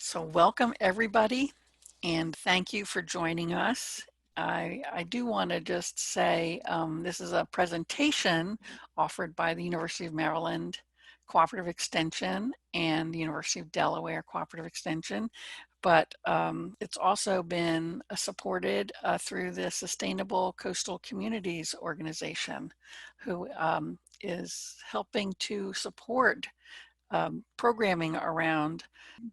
So welcome everybody, and thank you for joining us. I do want to just say this is a presentation offered by the University of Maryland Cooperative Extension and the University of Delaware Cooperative Extension, but it's also been supported through the Sustainable Coastal Communities Organization, who is helping to support programming around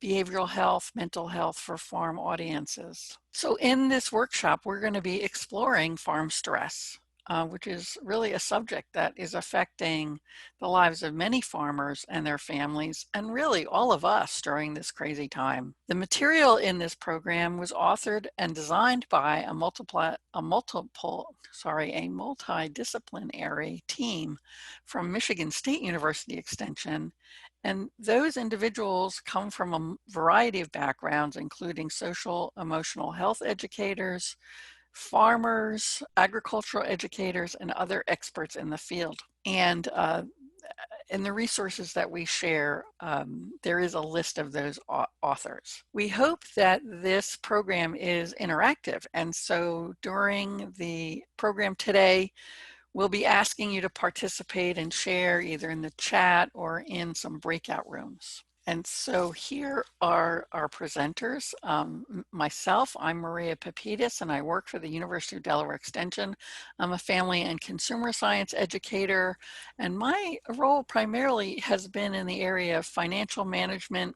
behavioral health, mental health for farm audiences. So in this workshop, we're going to be exploring farm stress, which is really a subject that is affecting the lives of many farmers and their families, and really all of us during this crazy time. The material in this program was authored and designed by a multidisciplinary team from Michigan State University Extension. And those individuals come from a variety of backgrounds, including social, emotional health educators, farmers, agricultural educators, and other experts in the field. And in the resources that we share, there is a list of those authors. We hope that this program is interactive. And so during the program today, we'll be asking you to participate and share either in the chat or in some breakout rooms. And so here are our presenters. Myself, I'm Maria Pippidis, and I work for the University of Delaware Extension. I'm a family and consumer science educator, and my role primarily has been in the area of financial management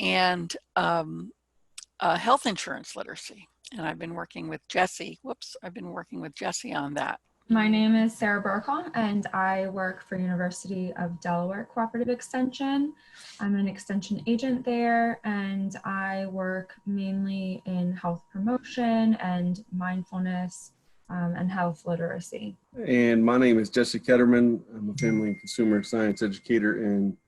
and health insurance literacy. And I've been working with Jesse. I've been working with Jesse on that. My name is Sarah Burkholm, and I work for University of Delaware Cooperative Extension. I'm an extension agent there, and I work mainly in health promotion and mindfulness and health literacy. And my name is Jesse Ketterman. I'm a family and consumer science educator in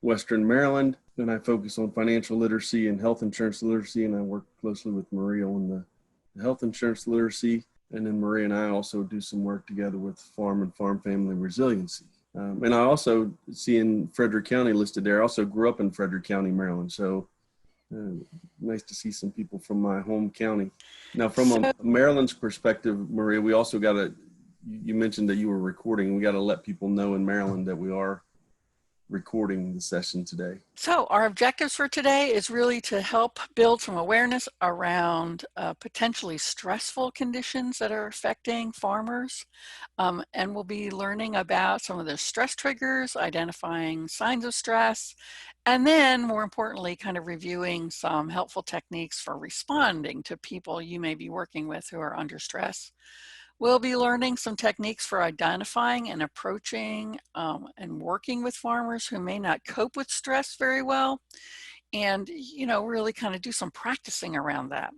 Western Maryland, and I focus on financial literacy and health insurance literacy, and I work closely with Maria on the health insurance literacy. And then Maria and I also do some work together with farm and farm family resiliency. And I also see in Frederick County listed there. I also grew up in Frederick County, Maryland. So nice to see some people from my home county. Now, from a Maryland's perspective, Maria, we also you mentioned that you were recording. We got to let people know in Maryland that we are recording the session today. So our objectives for today is really to help build some awareness around potentially stressful conditions that are affecting farmers. And we'll be learning about some of the stress triggers, identifying signs of stress, and then more importantly, kind of reviewing some helpful techniques for responding to people you may be working with who are under stress. We'll be learning some techniques for identifying and approaching and working with farmers who may not cope with stress very well, and really kind of do some practicing around that.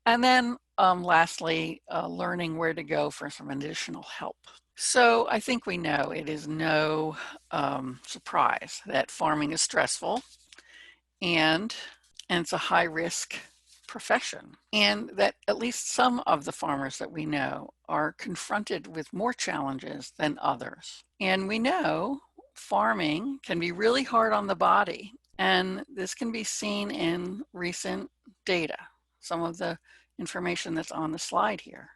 And then lastly, learning where to go for some additional help. So I think we know it is no surprise that farming is stressful and it's a high risk profession, and that at least some of the farmers that we know are confronted with more challenges than others. And we know farming can be really hard on the body, and this can be seen in recent data, some of the information that's on the slide here.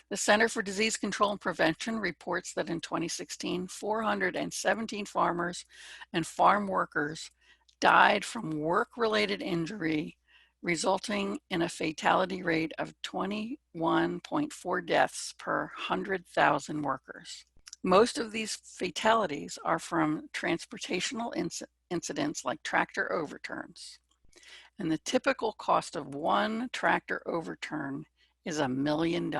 The Center for Disease Control and Prevention reports that in 2016, 417 farmers and farm workers died from work-related injury, resulting in a fatality rate of 21.4 deaths per 100,000 workers. Most of these fatalities are from transportational incidents like tractor overturns. And the typical cost of one tractor overturn is $1 million.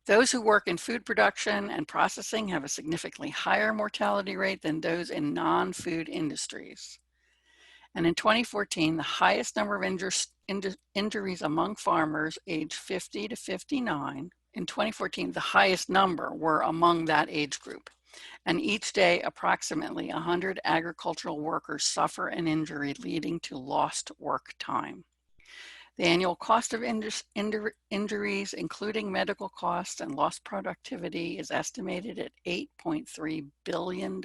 Those who work in food production and processing have a significantly higher mortality rate than those in non-food industries. And in 2014, the highest number of injuries among farmers aged 50 to 59, in 2014, the highest number were among that age group. And each day, approximately 100 agricultural workers suffer an injury leading to lost work time. The annual cost of injuries, including medical costs and lost productivity, is estimated at $8.3 billion.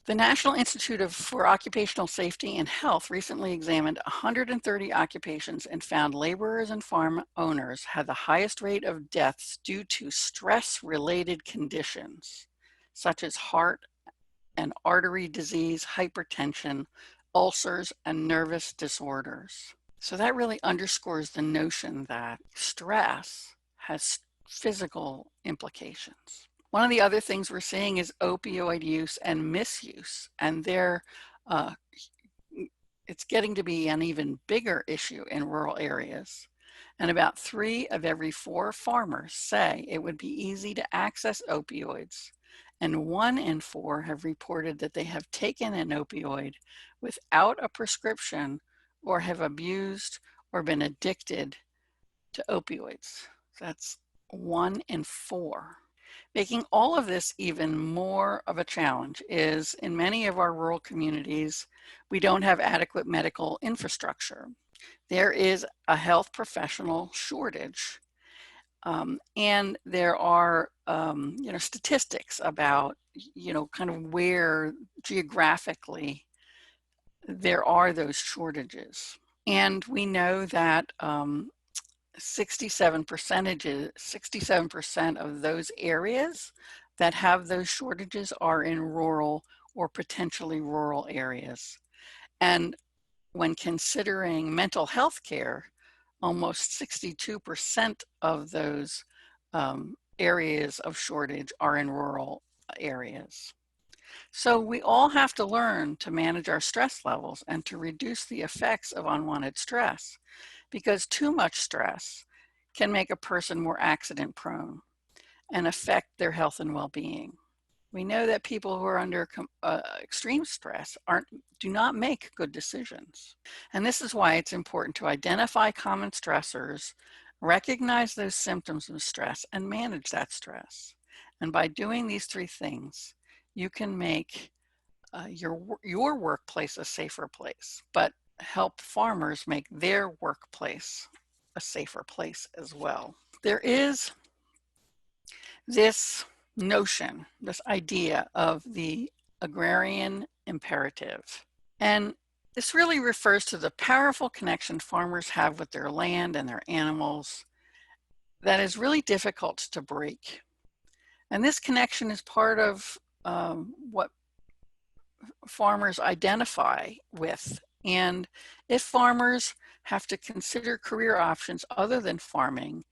The National Institute for Occupational Safety and Health recently examined 130 occupations and found laborers and farm owners had the highest rate of deaths due to stress-related conditions, such as heart and artery disease, hypertension, ulcers, and nervous disorders. So that really underscores the notion that stress has physical implications. One of the other things we're seeing is opioid use and misuse, and it's getting to be an even bigger issue in rural areas. And about 3 of every 4 farmers say it would be easy to access opioids, and 1 in 4 have reported that they have taken an opioid without a prescription or have abused or been addicted to opioids. That's 1 in 4. Making all of this even more of a challenge is in many of our rural communities, we don't have adequate medical infrastructure. There is a health professional shortage. And there are, statistics about, kind of where geographically there are those shortages. And we know that 67% of those areas that have those shortages are in rural or potentially rural areas. And when considering mental health care, almost 62% of those areas of shortage are in rural areas. So we all have to learn to manage our stress levels and to reduce the effects of unwanted stress, because too much stress can make a person more accident prone and affect their health and well-being. We know that people who are under extreme stress do not make good decisions. And this is why it's important to identify common stressors, recognize those symptoms of stress, and manage that stress. And by doing these 3 things, you can make your workplace a safer place, but help farmers make their workplace a safer place as well. There is this notion, this idea of the agrarian imperative. And this really refers to the powerful connection farmers have with their land and their animals that is really difficult to break. And this connection is part of what farmers identify with. And if farmers have to consider career options other than farming,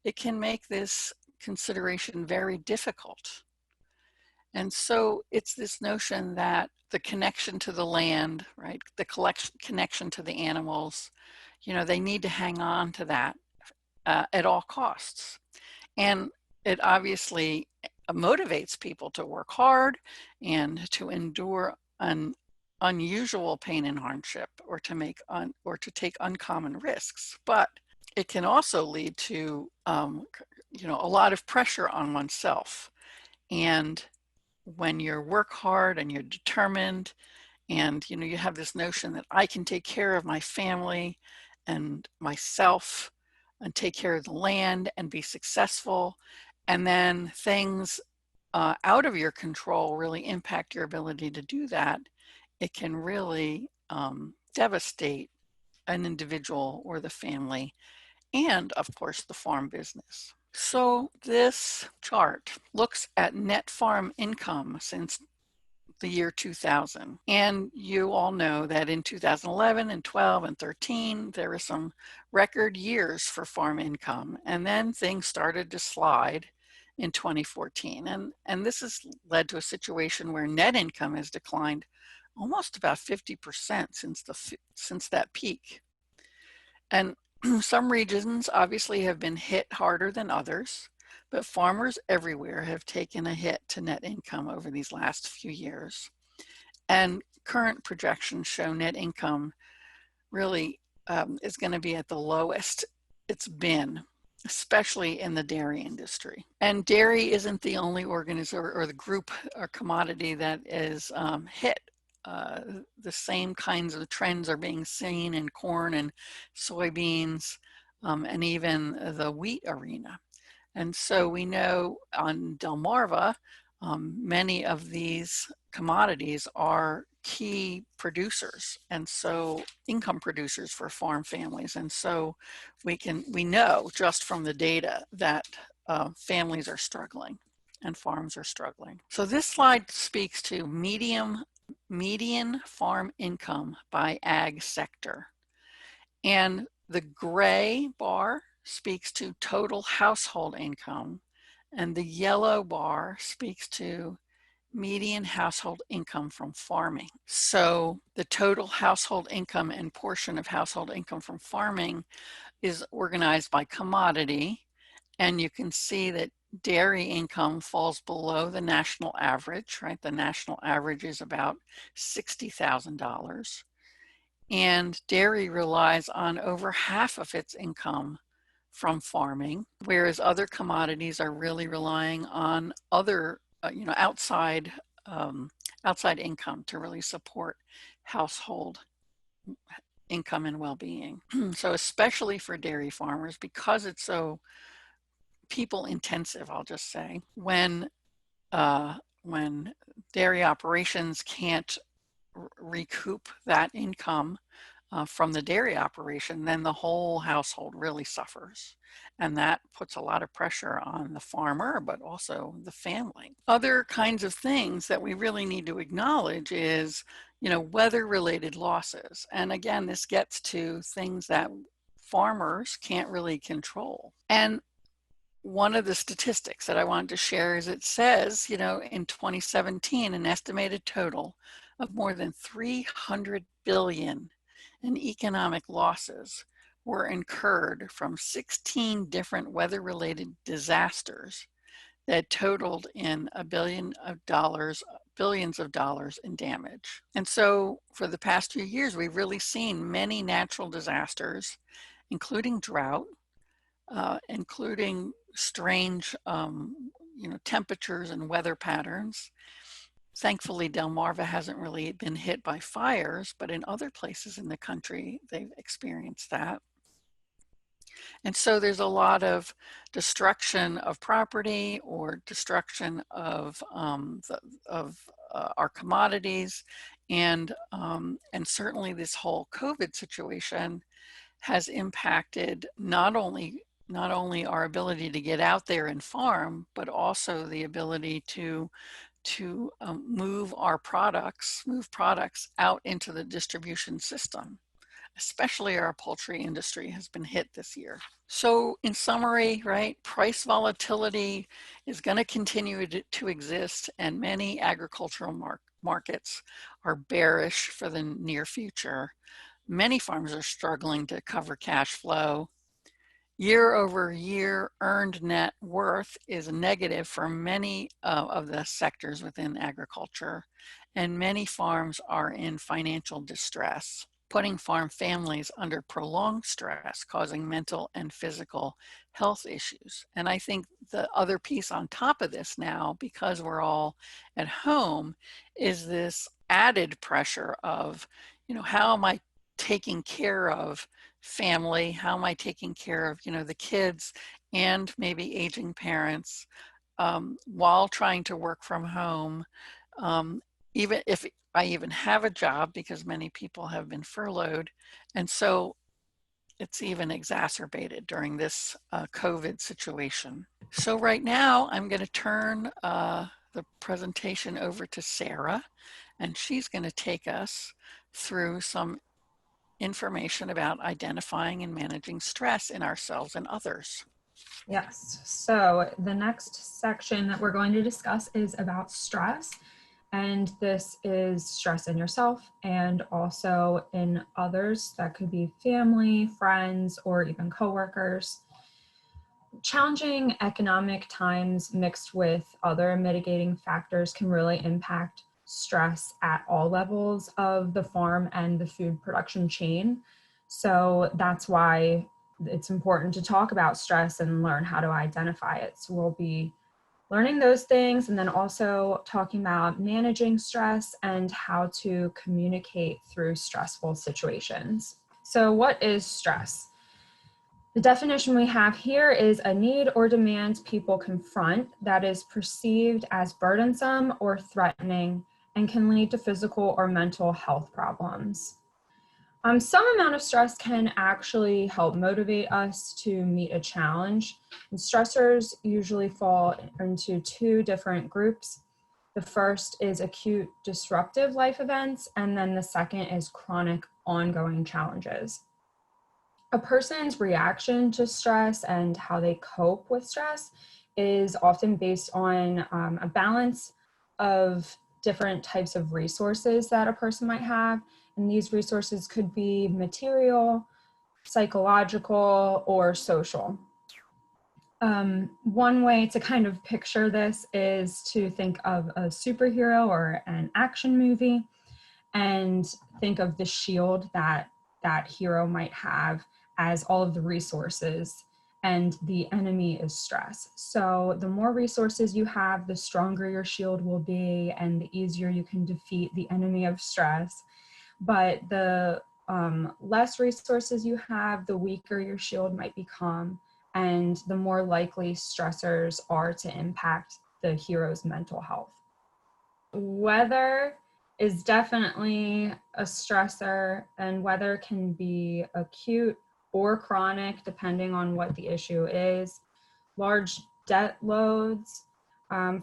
it can make this consideration very difficult. And so it's this notion that the connection to the land, right, the connection to the animals, they need to hang on to that at all costs. And it obviously motivates people to work hard and to endure an unusual pain and hardship, or to take uncommon risks. But it can also lead to a lot of pressure on oneself. And when you work hard and you're determined, and you have this notion that I can take care of my family and myself and take care of the land and be successful, and then things out of your control really impact your ability to do that, it can really devastate an individual or the family, and of course the farm business. So this chart looks at net farm income since the year 2000. And you all know that in 2011 and 12 and 13, there were some record years for farm income. And then things started to slide in 2014. And this has led to a situation where net income has declined almost about 50% since that peak. And some regions obviously have been hit harder than others, but farmers everywhere have taken a hit to net income over these last few years. And current projections show net income really is going to be at the lowest it's been, especially in the dairy industry. And dairy isn't the only organism or the group or commodity that is hit. The same kinds of trends are being seen in corn and soybeans, and even the wheat arena. And so we know on Delmarva, many of these commodities are key producers, and so income producers for farm families. And so we know just from the data that families are struggling and farms are struggling. So this slide speaks to median farm income by ag sector. And the gray bar speaks to total household income, and the yellow bar speaks to median household income from farming. So the total household income and portion of household income from farming is organized by commodity. And you can see that dairy income falls below the national average, right? The national average is about $60,000. And dairy relies on over half of its income from farming, whereas other commodities are really relying on other, outside income to really support household income and well-being. So especially for dairy farmers, because it's so people intensive, I'll just say, when dairy operations can't recoup that income from the dairy operation, then the whole household really suffers. And that puts a lot of pressure on the farmer, but also the family. Other kinds of things that we really need to acknowledge is, weather-related losses. And again, this gets to things that farmers can't really control. And one of the statistics that I wanted to share is it says, in 2017, an estimated total of more than 300 billion in economic losses were incurred from 16 different weather-related disasters that totaled in billions of dollars in damage. And so for the past few years, we've really seen many natural disasters, including drought, including strange, temperatures and weather patterns. Thankfully, Delmarva hasn't really been hit by fires, but in other places in the country, they've experienced that. And so there's a lot of destruction of property or destruction of our commodities, and certainly this whole COVID situation has impacted not only our ability to get out there and farm, but also the ability to move products out into the distribution system. Especially our poultry industry has been hit this year. So in summary, right, price volatility is going to continue to exist, and many agricultural markets are bearish for the near future. Many farms are struggling to cover cash flow. Year over year earned net worth is negative for many of the sectors within agriculture, and many farms are in financial distress, putting farm families under prolonged stress, causing mental and physical health issues. And I think the other piece on top of this now, because we're all at home, is this added pressure of, how am I taking care of family? How am I taking care of, the kids and maybe aging parents while trying to work from home, even if I even have a job, because many people have been furloughed. And so it's even exacerbated during this COVID situation. So right now I'm going to turn the presentation over to Sarah, and she's going to take us through some information about identifying and managing stress in ourselves and others. Yes, so the next section that we're going to discuss is about stress. And this is stress in yourself and also in others. That could be family, friends, or even coworkers. Challenging economic times mixed with other mitigating factors can really impact stress at all levels of the farm and the food production chain. So that's why it's important to talk about stress and learn how to identify it. So we'll be learning those things, and then also talking about managing stress and how to communicate through stressful situations. So what is stress? The definition we have here is a need or demand people confront that is perceived as burdensome or threatening and can lead to physical or mental health problems. Some amount of stress can actually help motivate us to meet a challenge. And stressors usually fall into two different groups. The first is acute disruptive life events, and then the second is chronic ongoing challenges. A person's reaction to stress and how they cope with stress is often based on a balance of different types of resources that a person might have. And these resources could be material, psychological, or social. One way to kind of picture this is to think of a superhero or an action movie and think of the shield that that hero might have as all of the resources, and the enemy is stress. So the more resources you have, the stronger your shield will be and the easier you can defeat the enemy of stress. But the less resources you have, the weaker your shield might become, and the more likely stressors are to impact the hero's mental health. Weather is definitely a stressor, and weather can be acute or chronic depending on what the issue is. Large debt loads.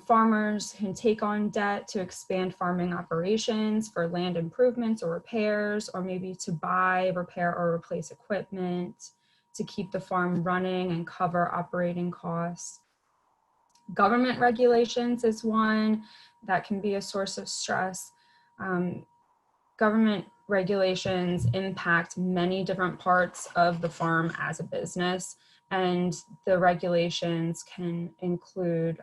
Farmers can take on debt to expand farming operations for land improvements or repairs, or maybe to buy, repair, or replace equipment to keep the farm running and cover operating costs. Government regulations is one that can be a source of stress. Government regulations impact many different parts of the farm as a business, and the regulations can include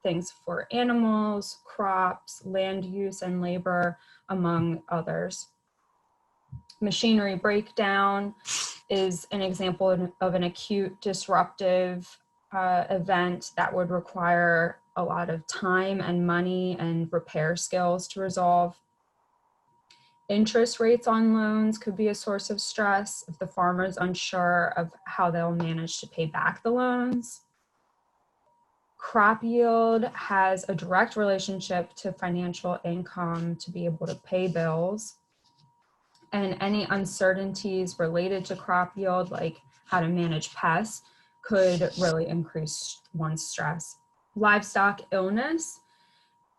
things for animals, crops, land use, and labor, among others. Machinery breakdown is an example of an acute disruptive event that would require a lot of time and money and repair skills to resolve. Interest rates on loans could be a source of stress if the farmer is unsure of how they'll manage to pay back the loans. Crop yield has a direct relationship to financial income to be able to pay bills. And any uncertainties related to crop yield, like how to manage pests, could really increase one's stress. Livestock illness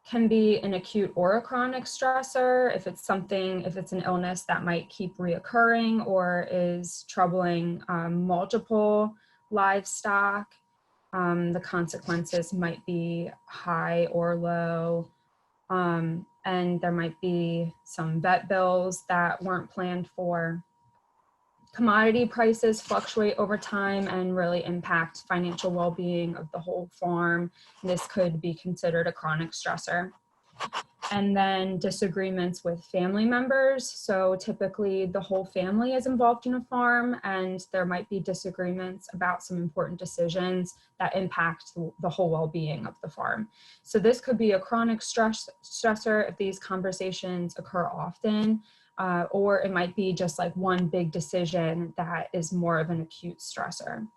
can be an acute or a chronic stressor if it's an illness that might keep reoccurring or is troubling multiple livestock. The consequences might be high or low, and there might be some vet bills that weren't planned for. Commodity prices fluctuate over time and really impact financial well-being of the whole farm. This could be considered a chronic stressor. And then disagreements with family members. So typically the whole family is involved in a farm, and there might be disagreements about some important decisions that impact the whole well-being of the farm. So this could be a chronic stressor if these conversations occur often, or it might be just like one big decision that is more of an acute stressor.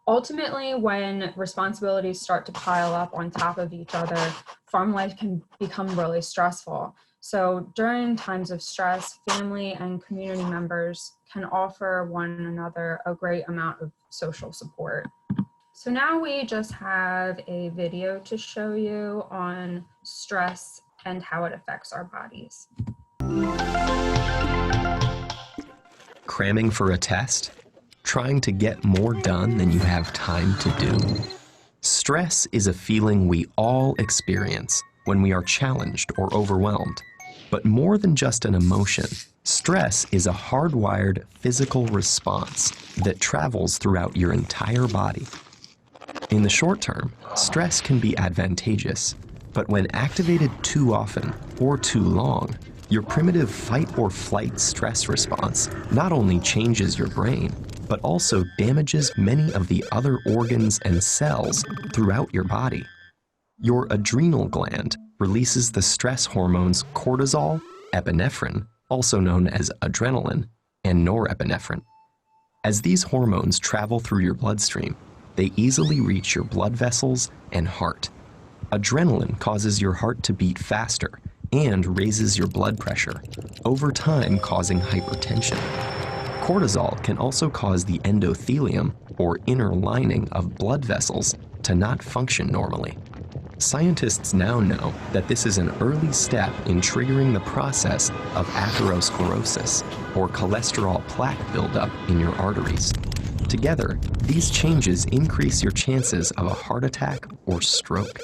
Ultimately, when responsibilities start to pile up on top of each other, farm life can become really stressful. So during times of stress, family and community members can offer one another a great amount of social support. So now we just have a video to show you on stress and how it affects our bodies. Cramming for a test? Trying to get more done than you have time to do? Stress is a feeling we all experience when we are challenged or overwhelmed. But more than just an emotion, stress is a hardwired physical response that travels throughout your entire body. In the short term, stress can be advantageous, but when activated too often or too long, your primitive fight or flight stress response not only changes your brain, but also damages many of the other organs and cells throughout your body. Your adrenal gland releases the stress hormones cortisol, epinephrine, also known as adrenaline, and norepinephrine. As these hormones travel through your bloodstream, they easily reach your blood vessels and heart. Adrenaline causes your heart to beat faster and raises your blood pressure, over time causing hypertension. Cortisol can also cause the endothelium, or inner lining of blood vessels, to not function normally. Scientists now know that this is an early step in triggering the process of atherosclerosis, or cholesterol plaque buildup in your arteries. Together, these changes increase your chances of a heart attack or stroke.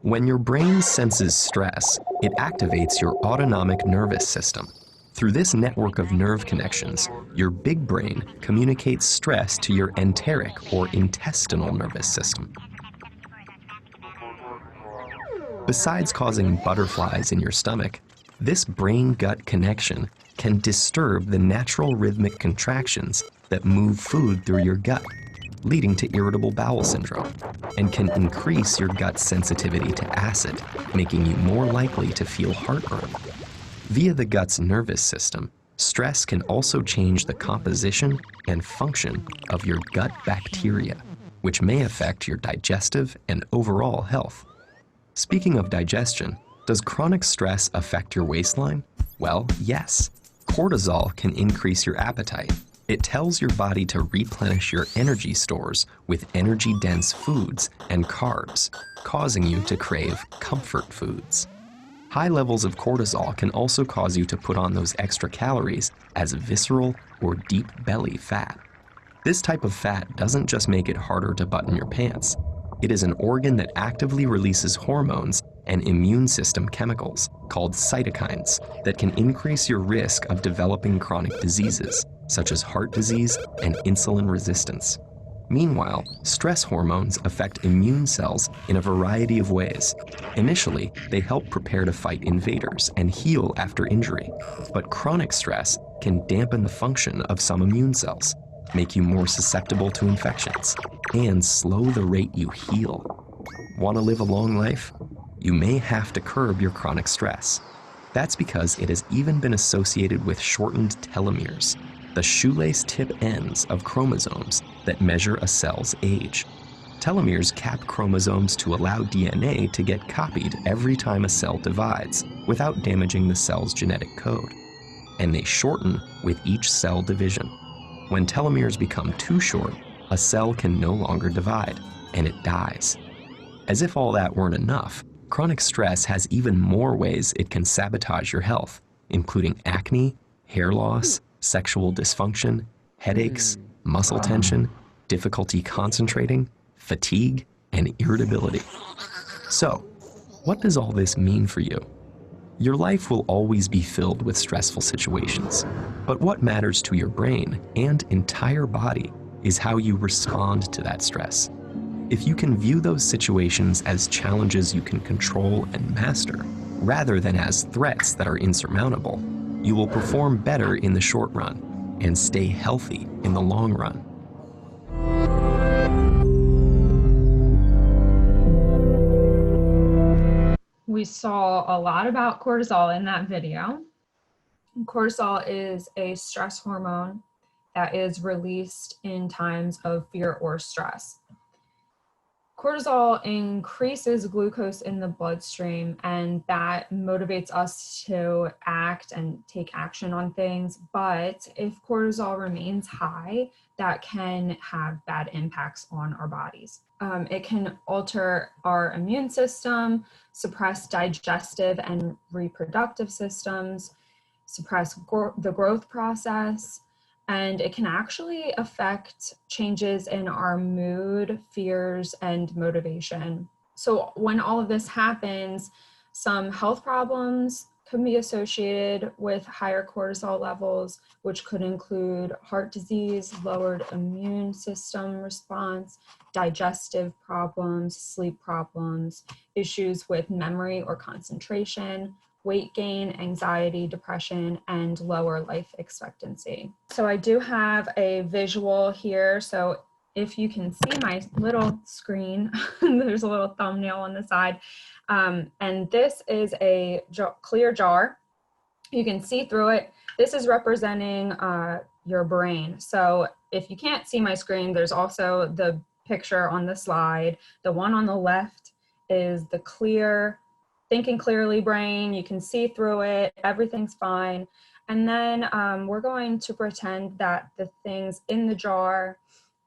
When your brain senses stress, it activates your autonomic nervous system. Through this network of nerve connections, your big brain communicates stress to your enteric or intestinal nervous system. Besides causing butterflies in your stomach, this brain-gut connection can disturb the natural rhythmic contractions that move food through your gut, leading to irritable bowel syndrome, and can increase your gut's sensitivity to acid, making you more likely to feel heartburn. Via the gut's nervous system, stress can also change the composition and function of your gut bacteria, which may affect your digestive and overall health. Speaking of digestion, does chronic stress affect your waistline? Well, yes. Cortisol can increase your appetite. It tells your body to replenish your energy stores with energy-dense foods and carbs, causing you to crave comfort foods. High levels of cortisol can also cause you to put on those extra calories as visceral or deep belly fat. This type of fat doesn't just make it harder to button your pants. It is an organ that actively releases hormones and immune system chemicals called cytokines that can increase your risk of developing chronic diseases, such as heart disease and insulin resistance. Meanwhile, stress hormones affect immune cells in a variety of ways. Initially, they help prepare to fight invaders and heal after injury, but chronic stress can dampen the function of some immune cells, make you more susceptible to infections, and slow the rate you heal. Want to live a long life? You may have to curb your chronic stress. That's because it has even been associated with shortened telomeres, the shoelace tip ends of chromosomes that measure a cell's age. Telomeres cap chromosomes to allow DNA to get copied every time a cell divides without damaging the cell's genetic code. And they shorten with each cell division. When telomeres become too short, a cell can no longer divide, and it dies. As if all that weren't enough, chronic stress has even more ways it can sabotage your health, including acne, hair loss, sexual dysfunction, headaches, muscle tension, difficulty concentrating, fatigue, and irritability. So, what does all this mean for you? Your life will always be filled with stressful situations, but what matters to your brain and entire body is how you respond to that stress. If you can view those situations as challenges you can control and master, rather than as threats that are insurmountable, you will perform better in the short run and stay healthy in the long run. We saw a lot about cortisol in that video. Cortisol is a stress hormone that is released in times of fear or stress. Cortisol increases glucose in the bloodstream, and that motivates us to act and take action on things. But if cortisol remains high, that can have bad impacts on our bodies. It can alter our immune system, suppress digestive and reproductive systems, suppress the growth process, and it can actually affect changes in our mood, fears, and motivation. So when all of this happens, some health problems can be associated with higher cortisol levels, which could include heart disease, lowered immune system response, digestive problems, sleep problems, issues with memory or concentration, weight gain, anxiety, depression, and lower life expectancy. So I do have a visual here. So if you can see my little screen, there's a little thumbnail on the side. And this is a clear jar. You can see through it. This is representing your brain. So if you can't see my screen, there's also the picture on the slide. The one on the left is the clear, thinking clearly brain. You can see through it, everything's fine. And then we're going to pretend that the things in the jar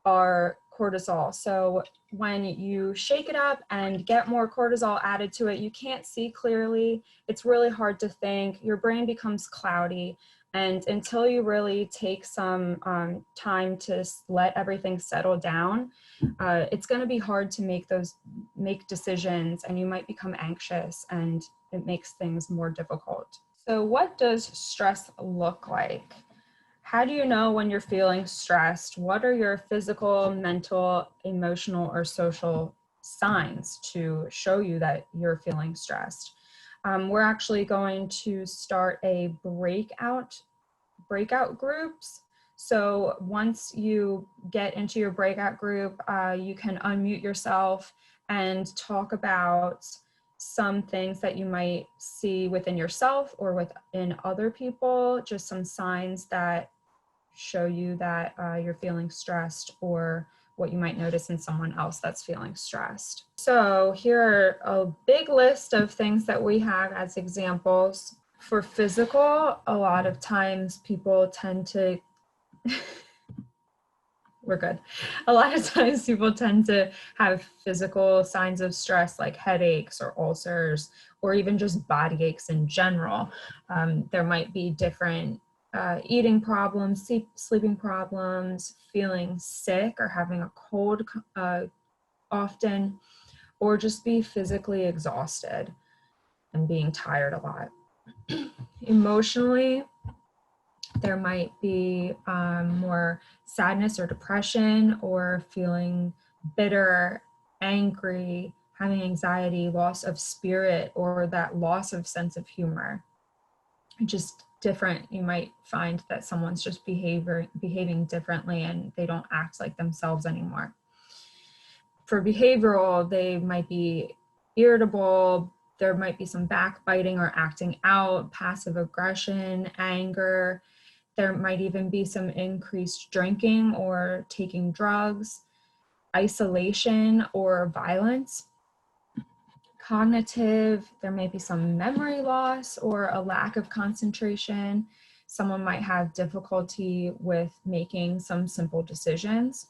are cortisol. So when you shake it up and get more cortisol added to it, you can't see clearly. It's really hard to think. Your brain becomes cloudy. And until you really take some time to let everything settle down, it's going to be hard to make decisions, and you might become anxious, and it makes things more difficult. So what does stress look like? How do you know when you're feeling stressed? What are your physical, mental, emotional, or social signs to show you that you're feeling stressed? We're actually going to start a breakout groups. So once you get into your breakout group, you can unmute yourself and talk about some things that you might see within yourself or within other people, just some signs that show you that you're feeling stressed, or what you might notice in someone else that's feeling stressed. So here are a big list of things that we have as examples. For physical, a lot of times people tend to, we're good. A lot of times people tend to have physical signs of stress like headaches or ulcers, or even just body aches in general. There might be different eating problems, sleeping problems, feeling sick or having a cold often, or just be physically exhausted and being tired a lot. Emotionally, there might be more sadness or depression, or feeling bitter, angry, having anxiety, loss of spirit, or that loss of sense of humor. Just different. You might find that someone's just behaving differently and they don't act like themselves anymore. For behavioral, they might be irritable. There might be some backbiting or acting out, passive aggression, anger. There might even be some increased drinking or taking drugs, isolation or violence. Cognitive, there may be some memory loss or a lack of concentration. Someone might have difficulty with making some simple decisions.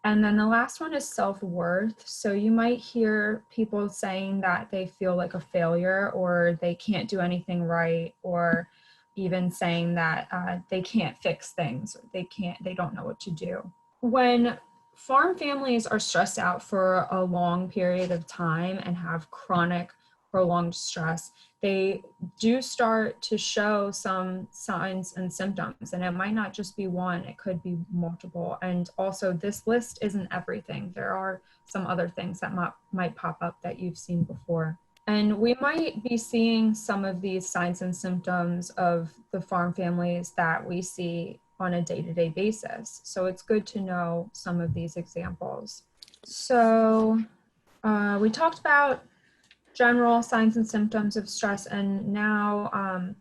And then the last one is self-worth. So you might hear people saying that they feel like a failure, or they can't do anything right, or even saying that they can't fix things, or they don't know what to do. When farm families are stressed out for a long period of time and have chronic prolonged stress, they do start to show some signs and symptoms, and it might not just be one, it could be multiple. And also, this list isn't everything. There are some other things that might pop up that you've seen before. And we might be seeing some of these signs and symptoms of the farm families that we see on a day-to-day basis. So it's good to know some of these examples. So we talked about general signs and symptoms of stress, and now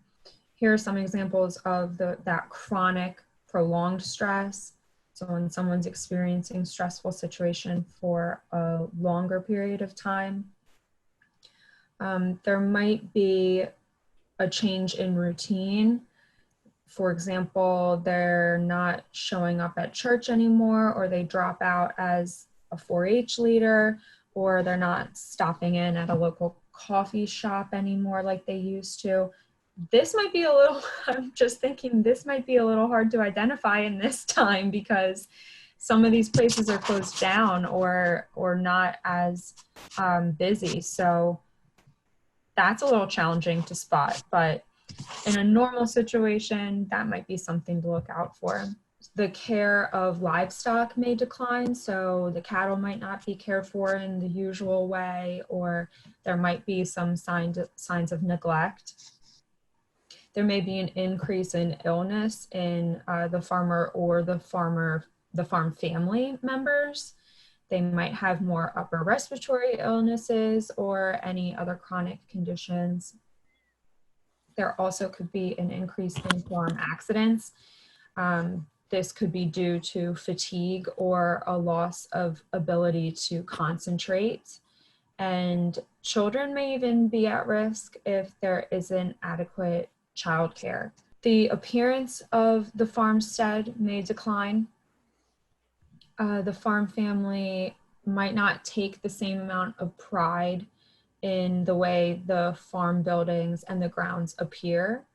here are some examples of that chronic prolonged stress. So when someone's experiencing stressful situation for a longer period of time, there might be a change in routine. For example, they're not showing up at church anymore, or they drop out as a 4-H leader, or they're not stopping in at a local coffee shop anymore like they used to. This might be a little, I'm just thinking this might be a little hard to identify in this time, because some of these places are closed down or not as busy. So that's a little challenging to spot, but in a normal situation, that might be something to look out for. The care of livestock may decline, so the cattle might not be cared for in the usual way, or there might be some signs of neglect. There may be an increase in illness in the farmer or the farm family members. They might have more upper respiratory illnesses or any other chronic conditions. There also could be an increase in farm accidents. This could be due to fatigue or a loss of ability to concentrate. And children may even be at risk if there isn't adequate childcare. The appearance of the farmstead may decline. The farm family might not take the same amount of pride in the way the farm buildings and the grounds appear,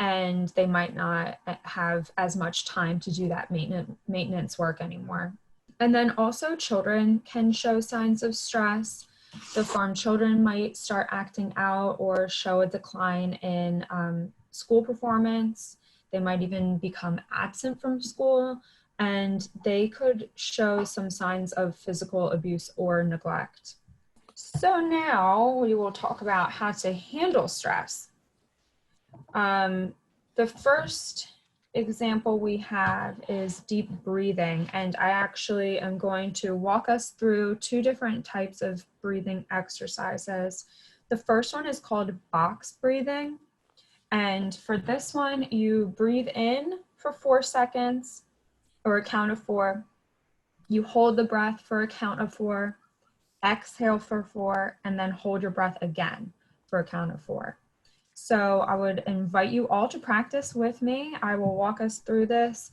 and they might not have as much time to do that maintenance work anymore. And then also children can show signs of stress. The farm children might start acting out or show a decline in school performance. They might even become absent from school, and they could show some signs of physical abuse or neglect. So now we will talk about how to handle stress. The first example we have is deep breathing, and I actually am going to walk us through two different types of breathing exercises. The first one is called box breathing, and for this one, you breathe in for 4 seconds, or a count of 4. You hold the breath for a count of 4, exhale for 4, and then hold your breath again for a count of 4. So I would invite you all to practice with me. I will walk us through this.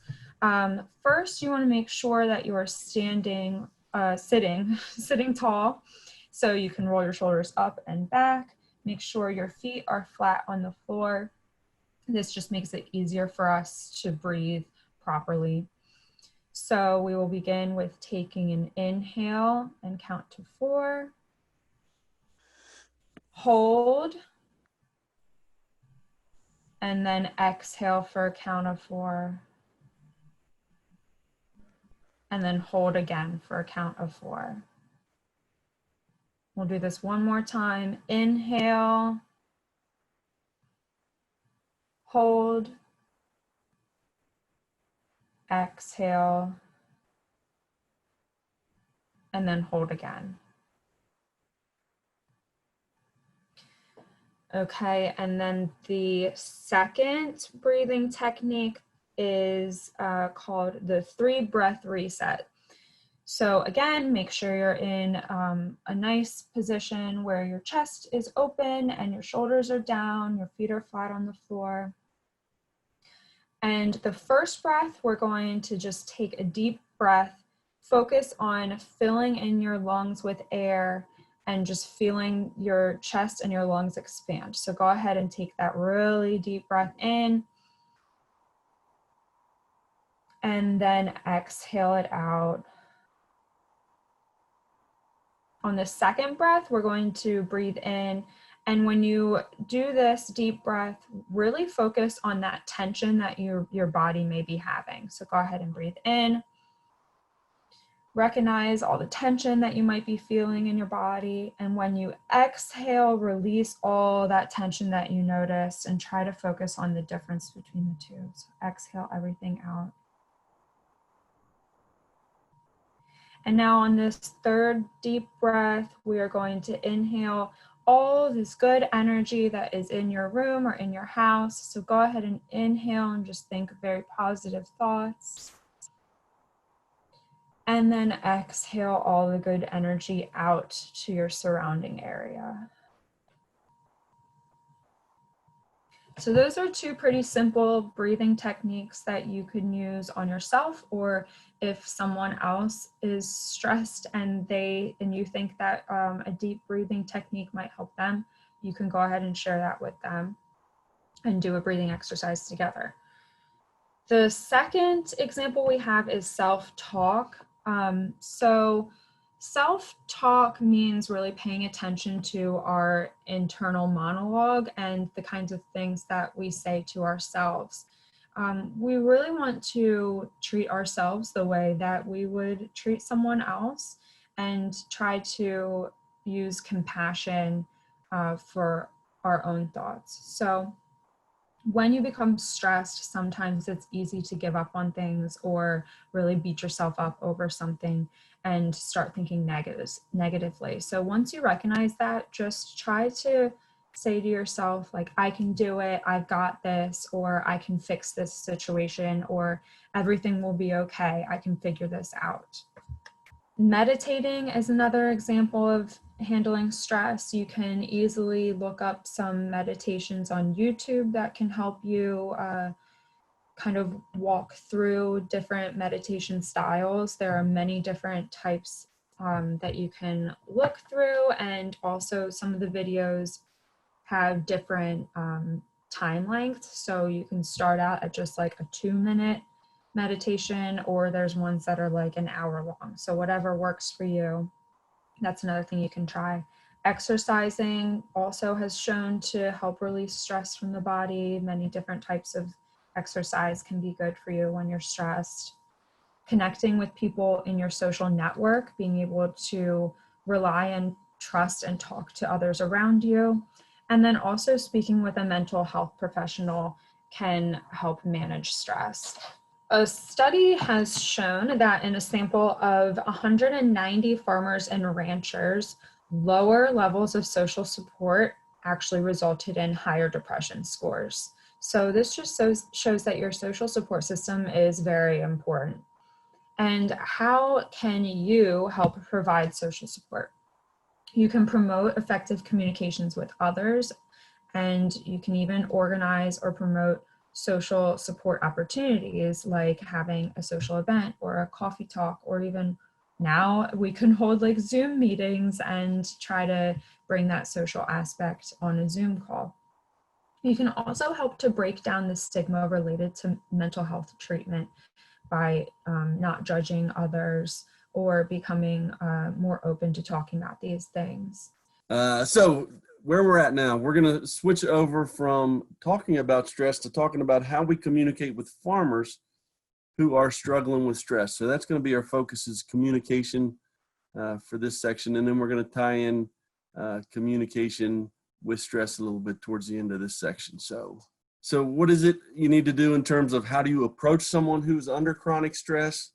First, you want to make sure that you are sitting tall, so you can roll your shoulders up and back. Make sure your feet are flat on the floor. This just makes it easier for us to breathe properly. So we will begin with taking an inhale and count to 4. Hold. And then exhale for a count of 4. And then hold again for a count of 4. We'll do this one more time. Inhale. Hold. Exhale. And then hold again. Okay, and then the second breathing technique is called the 3-breath reset. So again, make sure you're in a nice position where your chest is open and your shoulders are down, your feet are flat on the floor. And the first breath, we're going to just take a deep breath, focus on filling in your lungs with air, and just feeling your chest and your lungs expand. So go ahead and take that really deep breath in, and then exhale it out. On the second breath, we're going to breathe in, and when you do this deep breath, really focus on that tension that your body may be having. So go ahead and breathe in. Recognize all the tension that you might be feeling in your body. And when you exhale, release all that tension that you noticed and try to focus on the difference between the two. So exhale everything out. And now on this third deep breath, we are going to inhale all this good energy that is in your room or in your house. So go ahead and inhale and just think very positive thoughts. And then exhale all the good energy out to your surrounding area. So those are two pretty simple breathing techniques that you can use on yourself, or if someone else is stressed and you think that a deep breathing technique might help them, you can go ahead and share that with them and do a breathing exercise together. The second example we have is self-talk. So self-talk means really paying attention to our internal monologue and the kinds of things that we say to ourselves. We really want to treat ourselves the way that we would treat someone else and try to use compassion for our own thoughts. So when you become stressed, sometimes it's easy to give up on things or really beat yourself up over something and start thinking negatively. So once you recognize that, just try to say to yourself, like, I can do it, I've got this, or I can fix this situation, or everything will be okay, I can figure this out. Meditating is another example of handling stress. You can easily look up some meditations on YouTube that can help you kind of walk through different meditation styles. There are many different types that you can look through, and also some of the videos have different time lengths. So you can start out at just like a 2-minute meditation, or there's ones that are like an hour long. So whatever works for you, that's another thing you can try. Exercising also has shown to help release stress from the body. Many different types of exercise can be good for you when you're stressed. Connecting with people in your social network, being able to rely and trust and talk to others around you. And then also speaking with a mental health professional can help manage stress. A study has shown that in a sample of 190 farmers and ranchers, lower levels of social support actually resulted in higher depression scores. So this just shows that your social support system is very important. And how can you help provide social support? You can promote effective communications with others, and you can even organize or promote social support opportunities, like having a social event or a coffee talk, or even now we can hold like Zoom meetings and try to bring that social aspect on a Zoom call. You can also help to break down the stigma related to mental health treatment by not judging others or becoming more open to talking about these things. So where we're at now, we're going to switch over from talking about stress to talking about how we communicate with farmers who are struggling with stress. So that's going to be our focus, is communication for this section. And then we're going to tie in communication with stress a little bit towards the end of this section. So what is it you need to do in terms of how do you approach someone who's under chronic stress?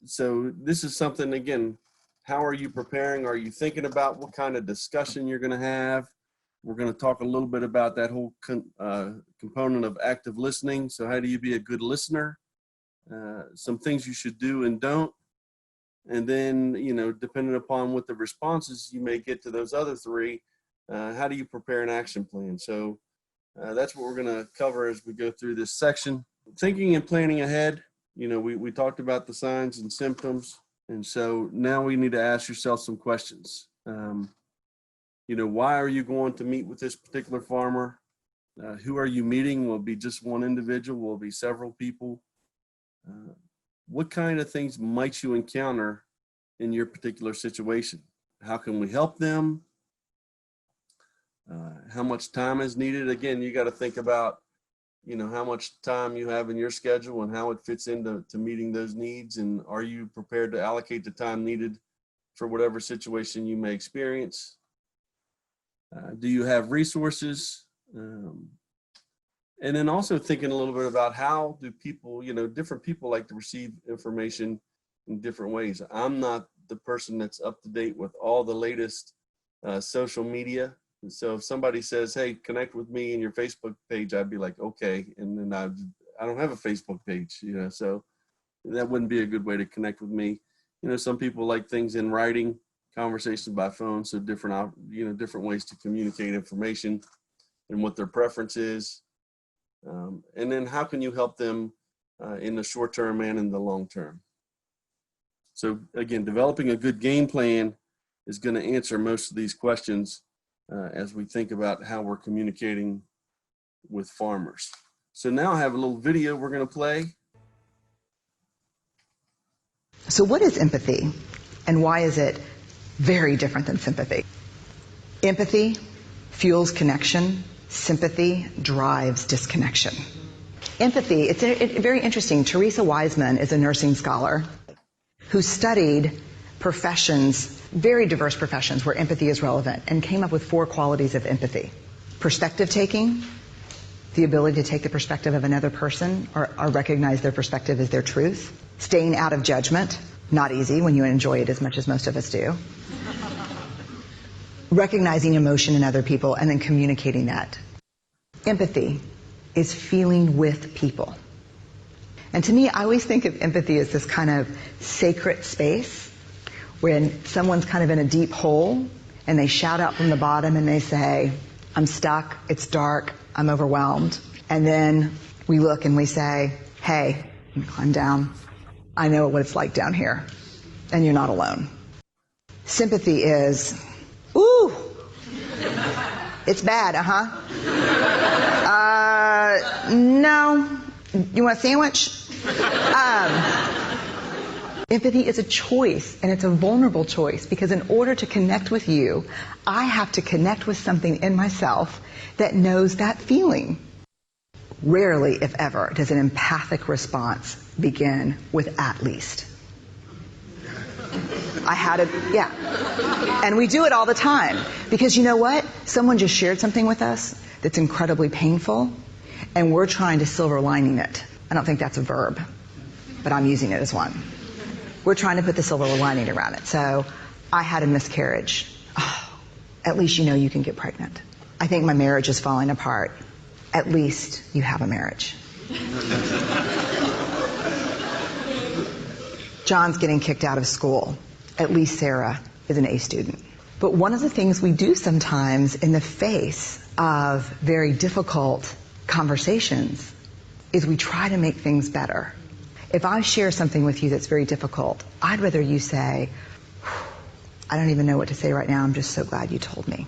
So this is something, again, how are you preparing? Are you thinking about what kind of discussion you're going to have? We're going to talk a little bit about that whole component of active listening. So how do you be a good listener? Some things you should do and don't. And then, you know, depending upon what the responses you may get to those other three, how do you prepare an action plan? So that's what we're going to cover as we go through this section. Thinking and planning ahead. You know, we talked about the signs and symptoms. And so now we need to ask yourself some questions. You know, why are you going to meet with this particular farmer? Who are you meeting? Will it be just one individual? Will it be several people? What kind of things might you encounter in your particular situation? How can we help them? How much time is needed? Again, you got to think about, you know, how much time you have in your schedule and how it fits into meeting those needs. And are you prepared to allocate the time needed for whatever situation you may experience? Do you have resources? And then also thinking a little bit about how do people, you know, different people like to receive information in different ways. I'm not the person that's up to date with all the latest social media. So if somebody says, hey, connect with me in your Facebook page, I'd be like, okay. And then I don't have a Facebook page, you know, so that wouldn't be a good way to connect with me. You know, some people like things in writing, conversations by phone. So different, you know, different ways to communicate information and what their preference is. And then how can you help them in the short term and in the long term? So again, developing a good game plan is going to answer most of these questions as we think about how we're communicating with farmers. So now I have a little video we're going to play. So what is empathy, and why is it very different than sympathy? Empathy fuels connection. Sympathy drives disconnection. Empathy, it's very interesting. Teresa Wiseman is a nursing scholar who studied professions, very diverse professions where empathy is relevant, and came up with 4 qualities of empathy. Perspective taking, the ability to take the perspective of another person or recognize their perspective as their truth. Staying out of judgment, not easy when you enjoy it as much as most of us do. Recognizing emotion in other people and then communicating that. Empathy is feeling with people. And to me, I always think of empathy as this kind of sacred space when someone's kind of in a deep hole and they shout out from the bottom and they say, I'm stuck, it's dark, I'm overwhelmed. And then we look and we say, hey, climb down. I know what it's like down here, and you're not alone. Sympathy is, ooh, it's bad, no. You want a sandwich? Empathy is a choice, and it's a vulnerable choice, because in order to connect with you, I have to connect with something in myself that knows that feeling. Rarely, if ever, does an empathic response begin with "at least." I had it, yeah. And we do it all the time, because you know what? Someone just shared something with us that's incredibly painful, and we're trying to silver lining it. I don't think that's a verb, but I'm using it as one. We're trying to put the silver lining around it. So, I had a miscarriage. Oh, at least you know you can get pregnant. I think my marriage is falling apart. At least you have a marriage. John's getting kicked out of school. At least Sarah is an A student. But one of the things we do sometimes in the face of very difficult conversations is we try to make things better. If I share something with you that's very difficult, I'd rather you say, I don't even know what to say right now, I'm just so glad you told me.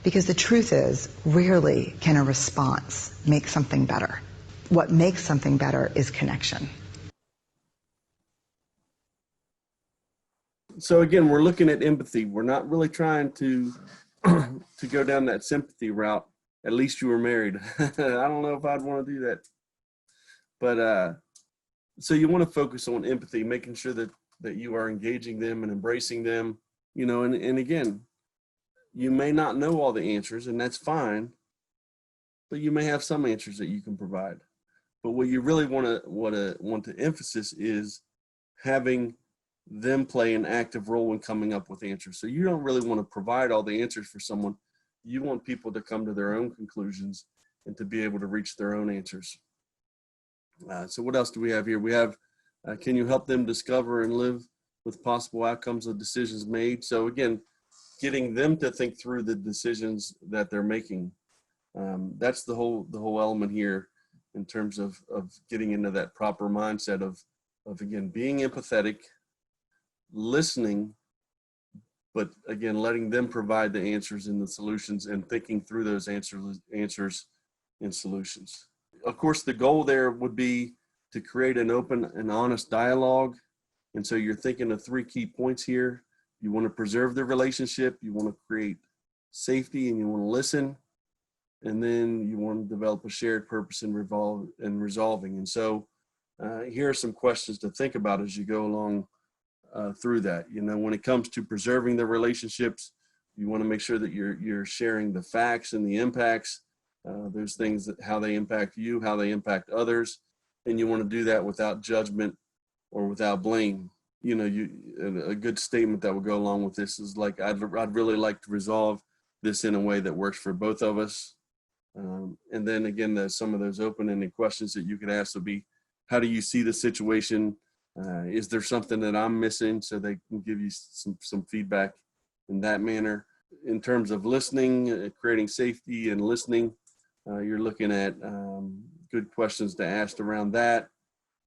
Because the truth is, rarely can a response make something better. What makes something better is connection. So again, we're looking at empathy. We're not really trying to to go down that sympathy route. At least you were married. I don't know if I'd want to do that. But so you want to focus on empathy, making sure that you are engaging them and embracing them. You know, and again, you may not know all the answers, and that's fine. But you may have some answers that you can provide. But what you really want to emphasis is having them play an active role in coming up with answers. So you don't really want to provide all the answers for someone. You want people to come to their own conclusions and to be able to reach their own answers. So what else do we have here? We have, can you help them discover and live with possible outcomes of decisions made? So again, getting them to think through the decisions that they're making. That's the whole element here in terms of getting into that proper mindset of again, being empathetic, listening, but again, letting them provide the answers and the solutions and thinking through those answers and solutions. Of course, the goal there would be to create an open and honest dialogue. And so you're thinking of 3 key points here. You want to preserve the relationship, you want to create safety, and you want to listen. And then you want to develop a shared purpose in resolving. And so here are some questions to think about as you go along through that. You know, when it comes to preserving the relationships, you want to make sure that you're sharing the facts and the impacts. There's things that how they impact you, how they impact others, and you want to do that without judgment or without blame. You know, a good statement that would go along with this is like, I'd really like to resolve this in a way that works for both of us. And then again, some of those open-ended questions that you could ask would be, how do you see the situation? Is there something that I'm missing? So they can give you some feedback in that manner. In terms of listening, creating safety and listening, you're looking at good questions to ask around that.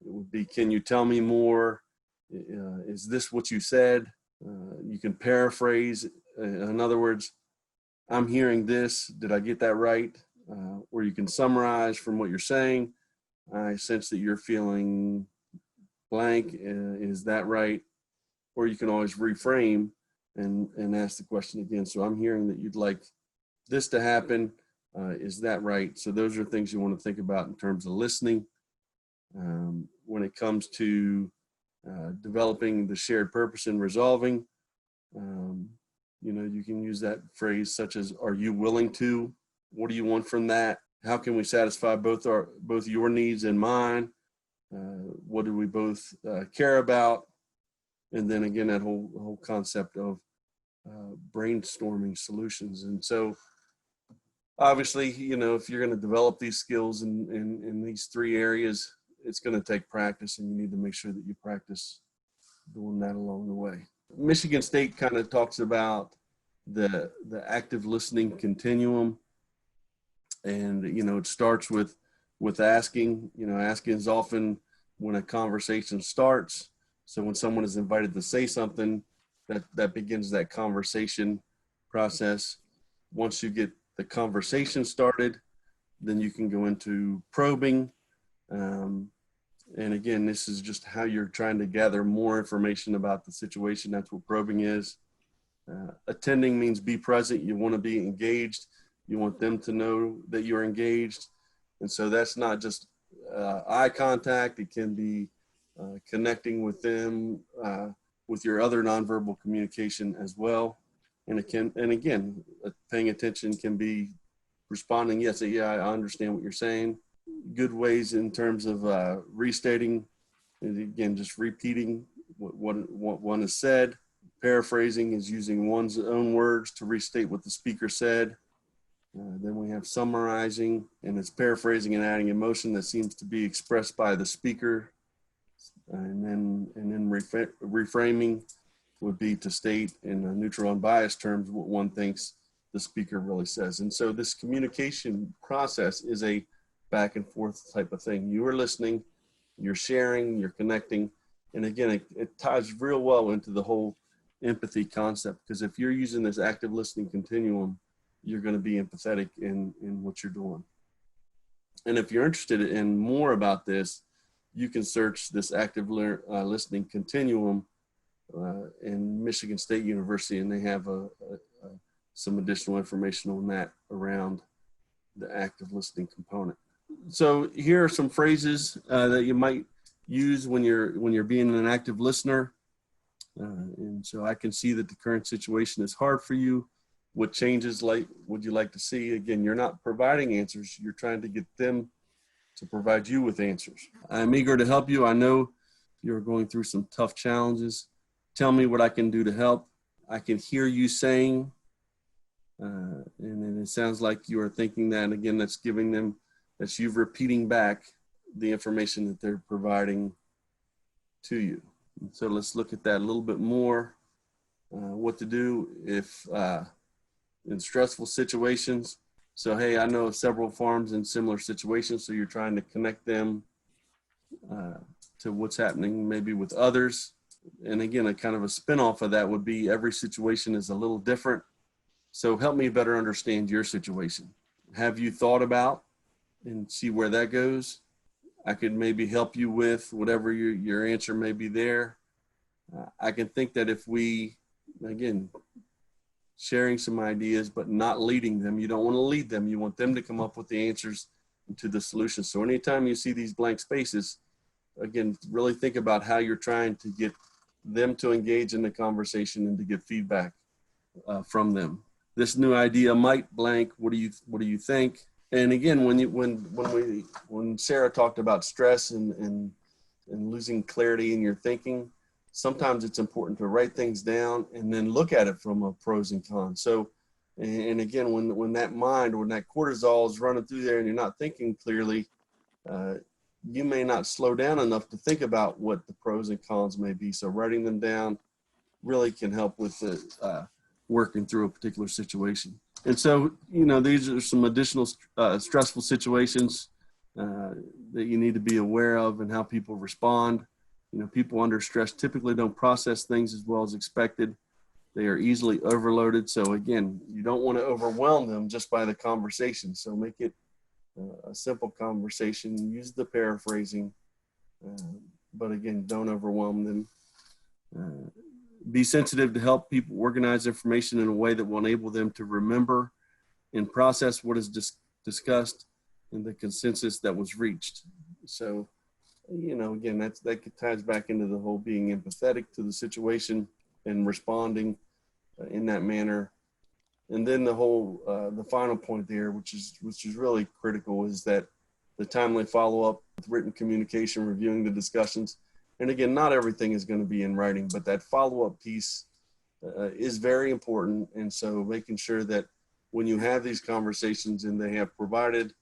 It would be, can you tell me more? Is this what you said? You can paraphrase. In other words, I'm hearing this. Did I get that right? Or you can summarize from what you're saying. I sense that you're feeling blank. Is that right? Or you can always reframe and ask the question again. So I'm hearing that you'd like this to happen. Is that right? So those are things you want to think about in terms of listening. When it comes to developing the shared purpose and resolving, you know, you can use that phrase such as, are you willing to? What do you want from that? How can we satisfy both your needs and mine? What do we both care about? And then again, that whole concept of brainstorming solutions. And so obviously, you know, if you're going to develop these skills in these 3 areas, it's going to take practice, and you need to make sure that you practice doing that along the way. Michigan State kind of talks about the active listening continuum. And, it starts with asking. Asking is often when a conversation starts. So when someone is invited to say something, that begins that conversation process. Once you get the conversation started, then you can go into probing. And again, this is just how you're trying to gather more information about the situation. That's what probing is. Attending means be present. You want to be engaged. You want them to know that you're engaged. And so that's not just eye contact. It can be connecting with them with your other nonverbal communication as well. And again, paying attention can be responding, yes, yeah, I understand what you're saying. Good ways in terms of restating, and again, just repeating what one has said. Paraphrasing is using one's own words to restate what the speaker said. Then we have summarizing, and it's paraphrasing and adding emotion that seems to be expressed by the speaker. And then reframing would be to state in neutral unbiased terms what one thinks the speaker really says. And so this communication process is a back and forth type of thing. You are listening, you're sharing, you're connecting. And again, it ties real well into the whole empathy concept, because if you're using this active listening continuum, you're going to be empathetic in what you're doing. And if you're interested in more about this, you can search this active listening continuum in Michigan State University, and they have some additional information on that around the active listening component. So here are some phrases that you might use when you're being an active listener. And so I can see that the current situation is hard for you. What changes would you like to see? Again, you're not providing answers. You're trying to get them to provide you with answers. I'm eager to help you. I know you're going through some tough challenges. Tell me what I can do to help. I can hear you saying, and then it sounds like you are thinking that. Again, that's you repeating back the information that they're providing to you. And so let's look at that a little bit more. What to do if in stressful situations. So, hey, I know of several farms in similar situations, so you're trying to connect them to what's happening maybe with others. And again, a kind of a spinoff of that would be every situation is a little different. So help me better understand your situation. Have you thought about and see where that goes? I could maybe help you with whatever your answer may be there. I can think that if we, again, sharing some ideas, but not leading them. You don't want to lead them. You want them to come up with the answers to the solution. So anytime you see these blank spaces, again, really think about how you're trying to get them to engage in the conversation and to get feedback from them. This new idea might blank. What do you think? And again, when Sarah talked about stress and losing clarity in your thinking, sometimes it's important to write things down and then look at it from a pros and cons. So, and again, when that cortisol is running through there and you're not thinking clearly, you may not slow down enough to think about what the pros and cons may be. So writing them down really can help with working through a particular situation. And so, these are some additional stressful situations that you need to be aware of and how people respond. People under stress typically don't process things as well as expected. They are easily overloaded. So again, you don't want to overwhelm them just by the conversation. So make it a simple conversation, use the paraphrasing, but again, don't overwhelm them. Be sensitive to help people organize information in a way that will enable them to remember and process what is discussed and the consensus that was reached. So, again, that ties back into the whole being empathetic to the situation and responding in that manner. And then the final point there, which is really critical, is that the timely follow-up with written communication, reviewing the discussions. And again, not everything is going to be in writing, but that follow-up piece is very important. And so making sure that when you have these conversations and they have provided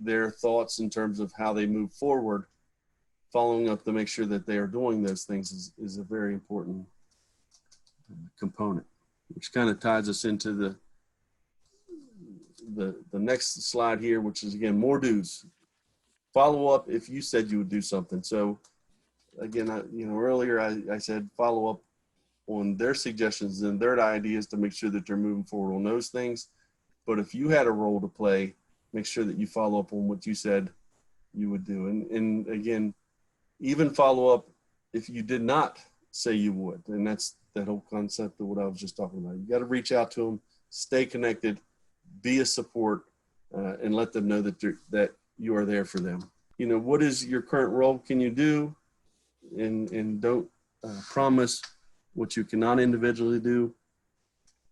their thoughts in terms of how they move forward, following up to make sure that they are doing those things is a very important component, which kind of ties us into the next slide here, which is, again, more do's. Follow up if you said you would do something. So again, earlier I said follow up on their suggestions and their ideas to make sure that they're moving forward on those things. But if you had a role to play, make sure that you follow up on what you said you would do. And again, even follow up if you did not say you would. And that's that whole concept of what I was just talking about. You got to reach out to them, stay connected, be a support, and let them know that you are there for them. What is your current role? Can you do? And don't promise what you cannot individually do.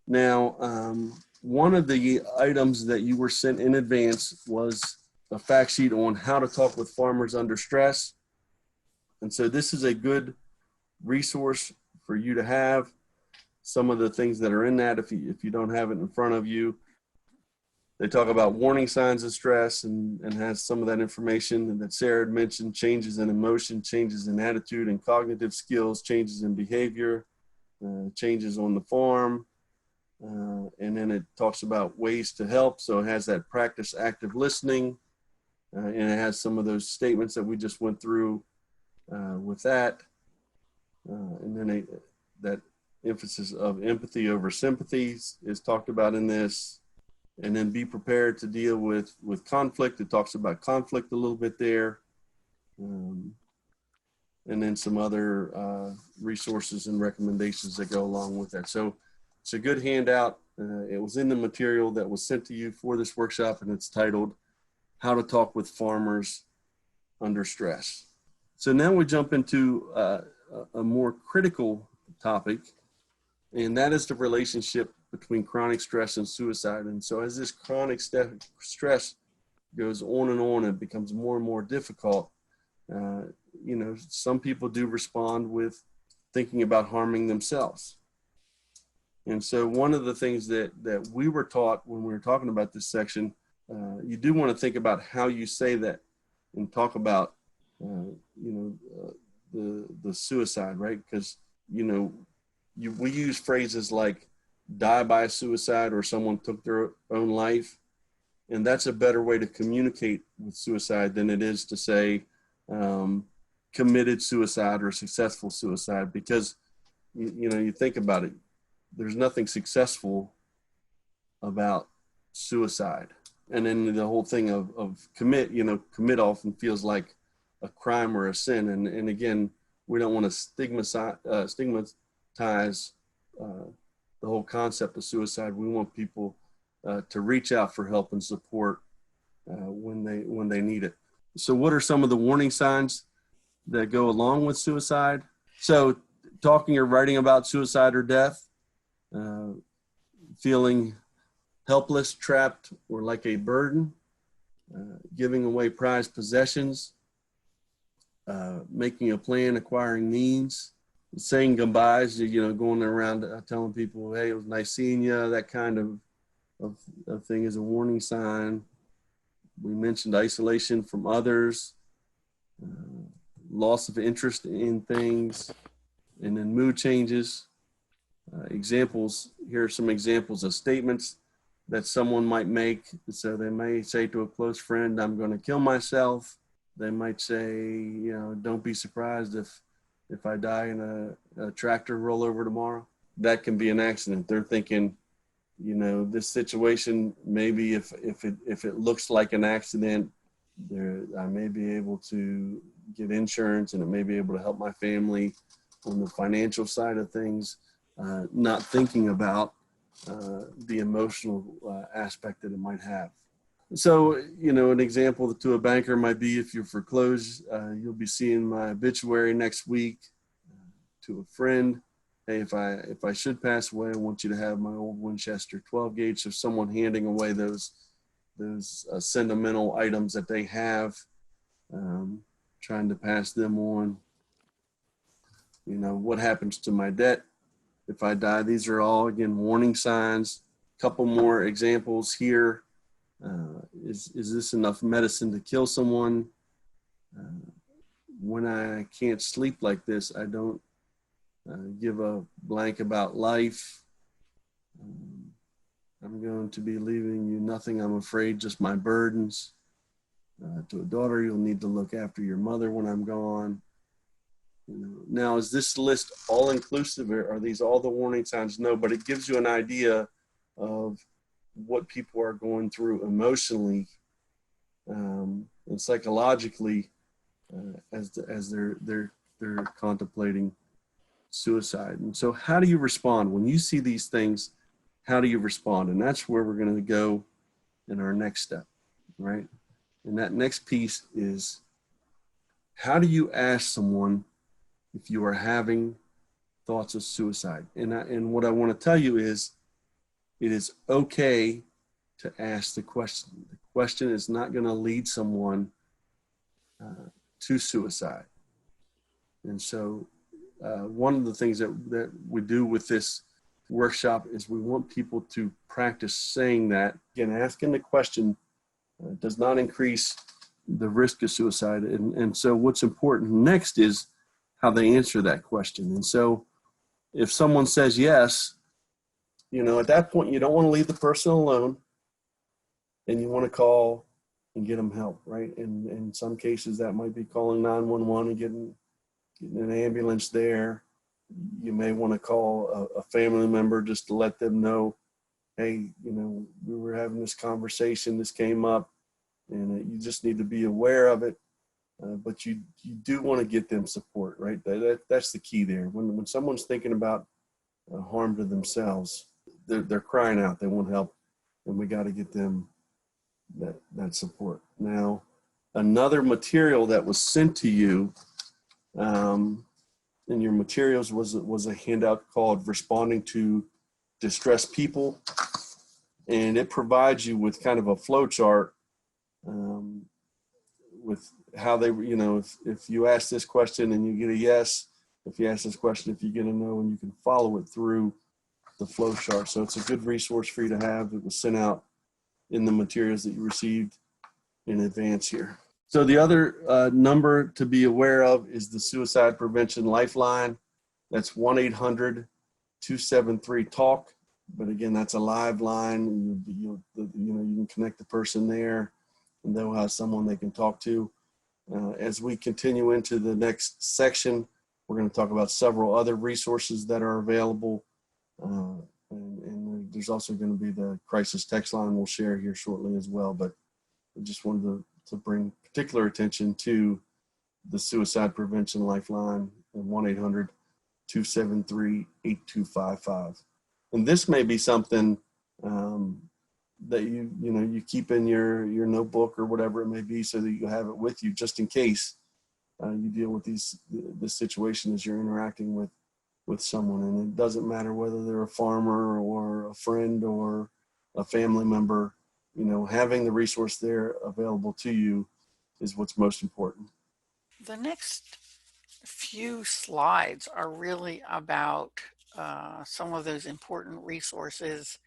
Now, one of the items that you were sent in advance was a fact sheet on how to talk with farmers under stress. And so this is a good resource for you to have. Some of the things that are in that, if you don't have it in front of you, they talk about warning signs of stress and has some of that information that Sarah had mentioned: changes in emotion, changes in attitude and cognitive skills, changes in behavior, changes on the farm. And then it talks about ways to help. So it has that practice active listening, and it has some of those statements that we just went through with that. And then that emphasis of empathy over sympathy is talked about in this. And then be prepared to deal with conflict. It talks about conflict a little bit there. And then some other resources and recommendations that go along with that. So it's a good handout. It was in the material that was sent to you for this workshop, and it's titled How to Talk with Farmers Under Stress. So now we jump into a more critical topic, and that is the relationship between chronic stress and suicide. And so as this chronic stress goes on, it becomes more and more difficult. Some people do respond with thinking about harming themselves. And so one of the things that we were taught when we were talking about this section, you do want to think about how you say that and talk about, the suicide, right? Because, we use phrases like die by suicide or someone took their own life. And that's a better way to communicate with suicide than it is to say committed suicide or successful suicide, because, you think about it, there's nothing successful about suicide. And then the whole thing of commit often feels like a crime or a sin. And again, we don't want to stigmatize the whole concept of suicide. We want people to reach out for help and support when they need it. So what are some of the warning signs that go along with suicide? So talking or writing about suicide or death, feeling helpless, trapped, or like a burden, giving away prized possessions, making a plan, acquiring needs, saying goodbyes, going around telling people, hey, it was nice seeing you, that kind of thing is a warning sign. We mentioned isolation from others, loss of interest in things, and then mood changes. Examples, here are some examples of statements that someone might make. So they may say to a close friend, I'm going to kill myself. They might say, don't be surprised if I die in a tractor rollover tomorrow. That can be an accident. They're thinking, this situation, maybe if it looks like an accident, I may be able to get insurance and it may be able to help my family on the financial side of things, not thinking about the emotional aspect that it might have. So, an example to a banker might be, if you're foreclosed, you'll be seeing my obituary next week. To a friend, hey, if I should pass away, I want you to have my old Winchester 12 gauge. So someone handing away those sentimental items that they have, trying to pass them on. What happens to my debt if I die? These are all, again, warning signs. A couple more examples here. Is this enough medicine to kill someone? when I can't sleep like this, I don't give a blank about life. I'm going to be leaving you nothing, I'm afraid, just my burdens. To a daughter, you'll need to look after your mother when I'm gone. You know, now, is this list all inclusive, or are these all the warning signs? No, but it gives you an idea of what people are going through emotionally and psychologically as they're contemplating suicide. And so, how do you respond when you see these things? How do you respond? And that's where we're going to go in our next step, right? And that next piece is, how do you ask someone if you are having thoughts of suicide? And what I want to tell you is, it is okay to ask the question. The question is not going to lead someone to suicide. And so one of the things that we do with this workshop is we want people to practice saying that. Again, asking the question does not increase the risk of suicide. And so what's important next is how they answer that question. And so if someone says yes, at that point, you don't want to leave the person alone, and you want to call and get them help, right? And in some cases, that might be calling 911 and getting an ambulance there. You may want to call a family member just to let them know, hey, we were having this conversation, this came up, and you just need to be aware of it. But you do want to get them support, right? That's the key there. When someone's thinking about harm to themselves, they're crying out, they want help, and we got to get them that support. Now, another material that was sent to you in your materials was a handout called Responding to Distressed People, and it provides you with kind of a flow chart with how they, if you ask this question and you get a yes, if you ask this question, if you get a no, and you can follow it through the flow chart. So it's a good resource for you to have. It was sent out in the materials that you received in advance here. So the other number to be aware of is the Suicide Prevention Lifeline. That's 1-800-273-TALK. But again, that's a live line. You can connect the person there, and they'll have someone they can talk to. As we continue into the next section, we're going to talk about several other resources that are available. And there's also going to be the crisis text line we'll share here shortly as well. But I just wanted to bring particular attention to the Suicide Prevention Lifeline at 1-800-273-8255. And this may be something that you keep in your notebook or whatever it may be, so that you have it with you just in case you deal with this situation as you're interacting with someone. And it doesn't matter whether they're a farmer or a friend or a family member, having the resource there available to you is what's most important. The next few slides are really about some of those important resources,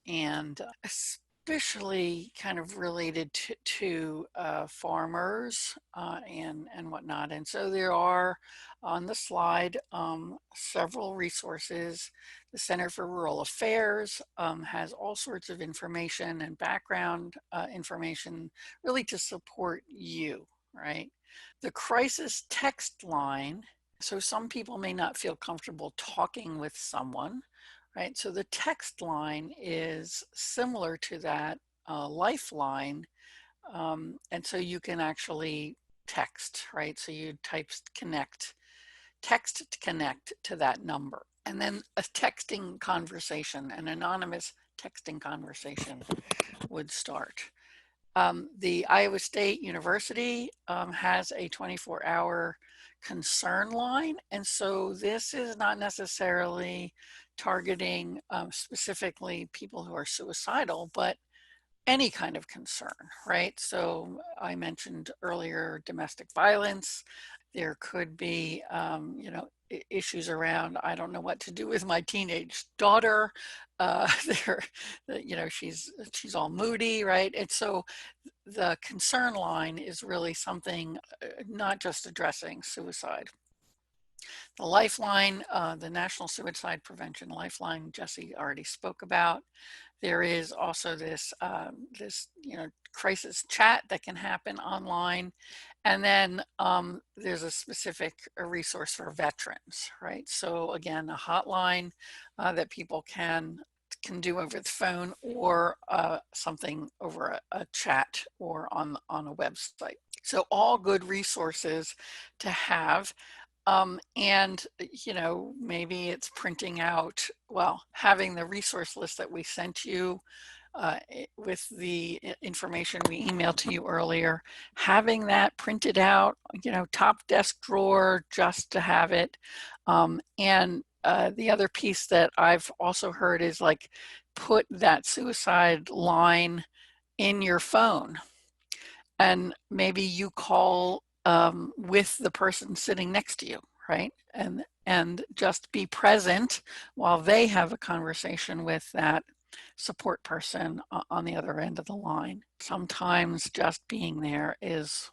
and especially kind of related to farmers and whatnot. And so there are on the slide several resources. The Center for Rural Affairs has all sorts of information and background information really to support you, right? The crisis text line, so some people may not feel comfortable talking with someone, right? So the text line is similar to that lifeline. And so you can actually text, right? So you type text to connect to that number. And then a texting conversation, an anonymous texting conversation would start. The Iowa State University has a 24-hour concern line. And so this is not necessarily targeting specifically people who are suicidal, but any kind of concern, right? So I mentioned earlier domestic violence. There could be, issues around, I don't know what to do with my teenage daughter. They're, she's all moody, right? And so the concern line is really something, not just addressing suicide. The Lifeline, the National Suicide Prevention Lifeline, Jesse already spoke about. There is also this crisis chat that can happen online, and then there's a specific resource for veterans, right? So again, a hotline that people can do over the phone, or something over a chat or on a website. So all good resources to have. And, maybe it's printing out, having the resource list that we sent you with the information we emailed to you earlier, having that printed out, top desk drawer, just to have it. And the other piece that I've also heard is like, put that suicide line in your phone, and maybe you call with the person sitting next to you, right? And just be present while they have a conversation with that support person on the other end of the line. Sometimes just being there is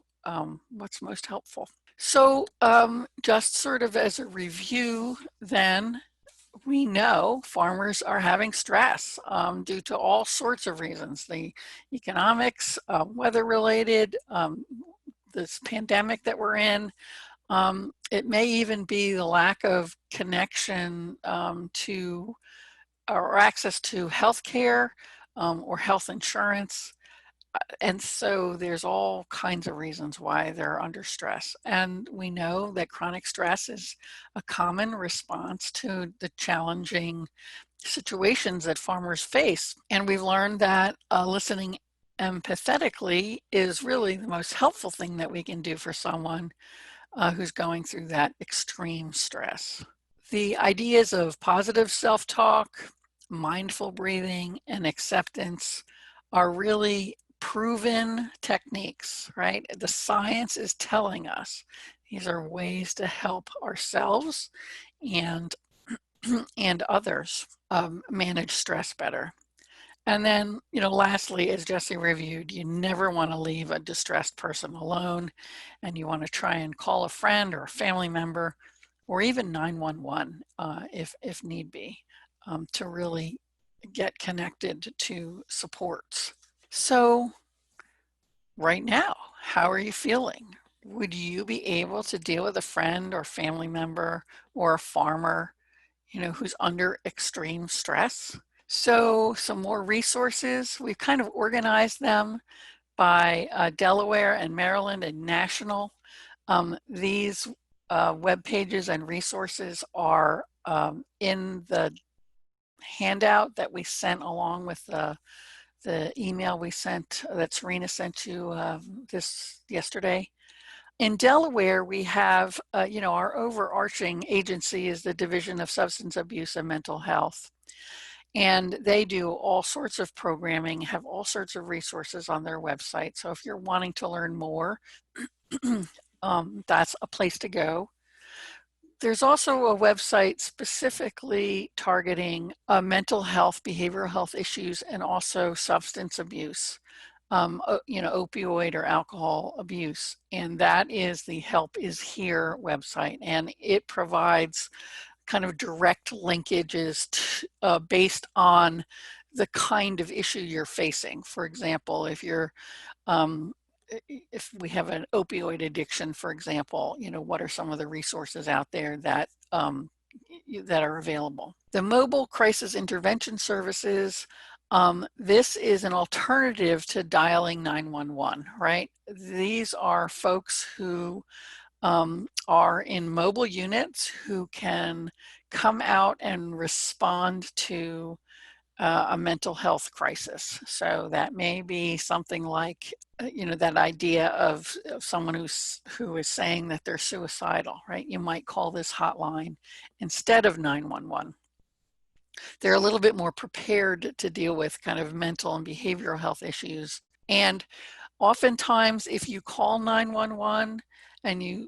what's most helpful. So just sort of as a review then, we know farmers are having stress due to all sorts of reasons, the economics, weather related, this pandemic that we're in. It may even be the lack of connection to or access to healthcare or health insurance. And so there's all kinds of reasons why they're under stress. And we know that chronic stress is a common response to the challenging situations that farmers face. And we've learned that listening empathetically is really the most helpful thing that we can do for someone who's going through that extreme stress. The ideas of positive self-talk, mindful breathing, and acceptance are really proven techniques, right? The science is telling us these are ways to help ourselves and others manage stress better. And then, lastly, as Jesse reviewed, you never want to leave a distressed person alone, and you want to try and call a friend or a family member, or even 911 if need be, to really get connected to supports. So right now, how are you feeling? Would you be able to deal with a friend or family member or a farmer, who's under extreme stress? So some more resources, we've kind of organized them by Delaware and Maryland and national. These web pages and resources are in the handout that we sent along with the email we sent, that Serena sent you yesterday. In Delaware, we have, our overarching agency is the Division of Substance Abuse and Mental Health. And they do all sorts of programming, have all sorts of resources on their website. So if you're wanting to learn more, that's a place to go. There's also a website specifically targeting mental health, behavioral health issues, and also substance abuse, opioid or alcohol abuse. And that is the Help Is Here website. And it provides kind of direct linkages based on the kind of issue you're facing. For example, if we have an opioid addiction, for example, what are some of the resources out there that that are available? The mobile crisis intervention services. This is an alternative to dialing 911, right? These are folks who are in mobile units who can come out and respond to a mental health crisis. So that may be something like, that idea of someone who is saying that they're suicidal, right? You might call this hotline instead of 911. They're a little bit more prepared to deal with kind of mental and behavioral health issues. And oftentimes, if you call 911 and you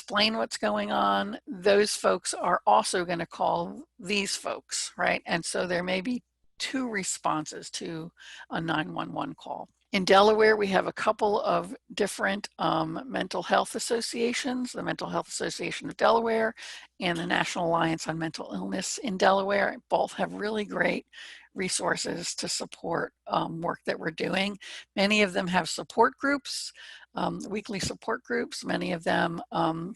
explain what's going on, those folks are also going to call these folks, right? And so there may be two responses to a 911 call. In Delaware, we have a couple of different mental health associations, the Mental Health Association of Delaware and the National Alliance on Mental Illness in Delaware. Both have really great resources to support work that we're doing. Many of them have support groups, weekly support groups. Many of them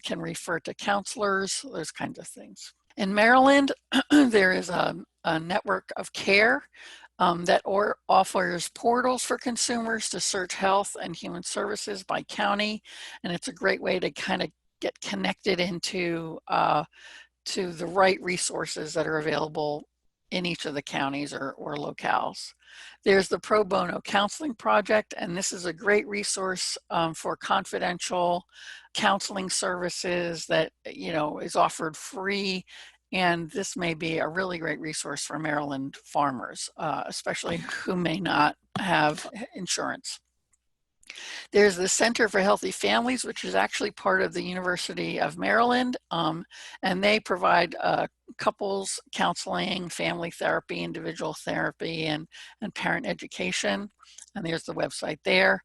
can refer to counselors, those kinds of things. In Maryland, there is a network of care that offers portals for consumers to search health and human services by county. And it's a great way to kind of get connected into to the right resources that are available in each of the counties or locales. There's the Pro Bono Counseling Project, and this is a great resource for confidential counseling services that, you know, is offered free. And this may be a really great resource for Maryland farmers, especially who may not have insurance. There's the Center for Healthy Families, which is actually part of the University of Maryland, and they provide couples counseling, family therapy, individual therapy, and parent education. And there's the website there.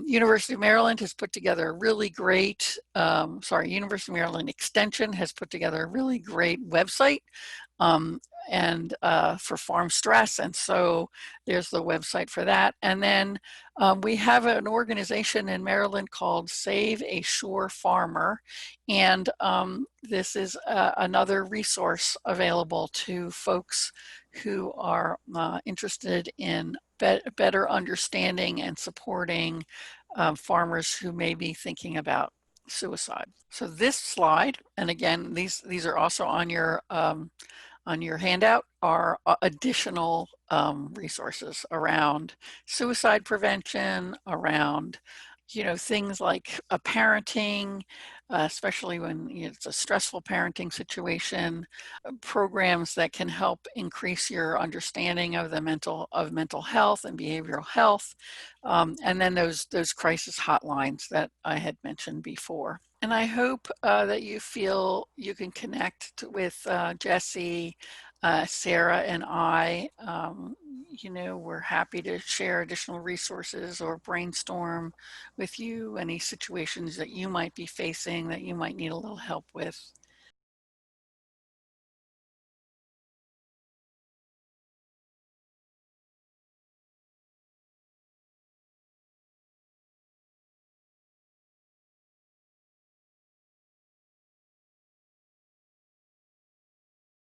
University of Maryland has put together a really great, University of Maryland Extension has put together a really great website for farm stress. And so there's the website for that. And then we have an organization in Maryland called Save a Shore Farmer. And this is another resource available to folks who are interested in better understanding and supporting farmers who may be thinking about suicide. So this slide, and again, these are also on your handout, are additional resources around suicide prevention, around, you know, things like parenting, especially when it's a stressful parenting situation, programs that can help increase your understanding of the mental health and behavioral health, and then those crisis hotlines that I had mentioned before. And I hope that you feel you can connect with Jesse, Sarah, and I. You know, we're happy to share additional resources or brainstorm with you any situations that you might be facing that you might need a little help with.